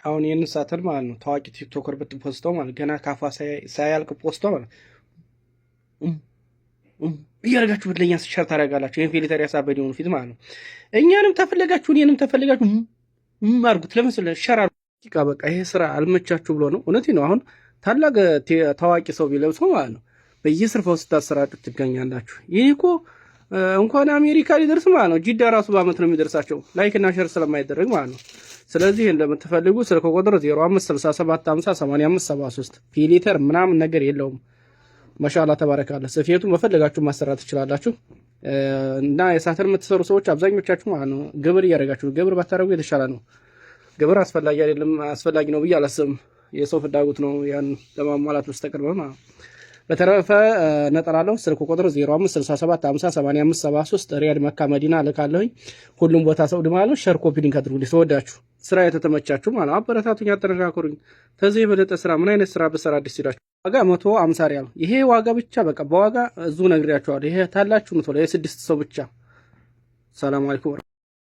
አሁን ይህንን ሳተል ማለት ነው ታዋቂ ቲክቶከር ብትፖስተው ማለት ገና ካፏ ሳያልቅ ፖስተው ማለት እያደረጋችሁ ብትለኛ ሸር ታደርጋላችሁ። ይህን ፊልተር ያሳበድ የሆኑ ፊት ማለት ነው። እኛንም ተፈለጋችሁ እኔንም ተፈለጋችሁ አድርጉት። ለምሳሌ ሸር አድርጉ። በቃ ይሄ ስራ አልመቻችሁ ብሎ ነው። እውነቴ ነው። አሁን ታላቅ ታዋቂ ሰው ቢለብሰው ማለት ነው በየስርፋው ስታሰራጩት ትገኛላችሁ። ይህ እኮ እንኳን አሜሪካ ሊደርስ ማለት ነው ጂዳ ራሱ በአመት ነው የሚደርሳቸው ላይክ እና ሸር ስለማይደረግ ማለት ነው። ስለዚህ እንደምትፈልጉ ስልክ ቁጥር 0567508573 ፊሊተር ምናምን ነገር የለውም። ማሻአላ ተባረካለ። ስፌቱን በፈለጋችሁ ማሰራት ትችላላችሁ። እና የሳተር የምትሰሩ ሰዎች አብዛኞቻችሁ ማለት ነው ግብር እያደረጋችሁ ግብር ባታረጉ የተሻለ ነው። ግብር አስፈላጊ አይደለም፣ አስፈላጊ ነው ብዬ አላስብም። የሰው ፍላጎት ነው ያን ለማሟላት በስተቀር ማለት ነው። በተረፈ ነጠላለሁ ስልክ ቁጥር 0567508573 ሪያድ መካ መዲና ልካለሁኝ። ሁሉም ቦታ ሰው ድማለሁ። ሸር ኮፒ ሊንክ አድርጉልኝ። ተወዳችሁ ስራ የተተመቻችሁ ማለት ነው አበረታቱኝ፣ አጠነካክሩኝ። ከዚህ የበለጠ ስራ ምን አይነት ስራ በሰራ ደስ ይላችሁ? ዋጋ 150 ሪያል። ይሄ ዋጋ ብቻ በቃ በዋጋ እዙ ነግሬያችኋለሁ። ይሄ ታላችሁ ነው የ6 ሰው ብቻ። ሰላም አለይኩም።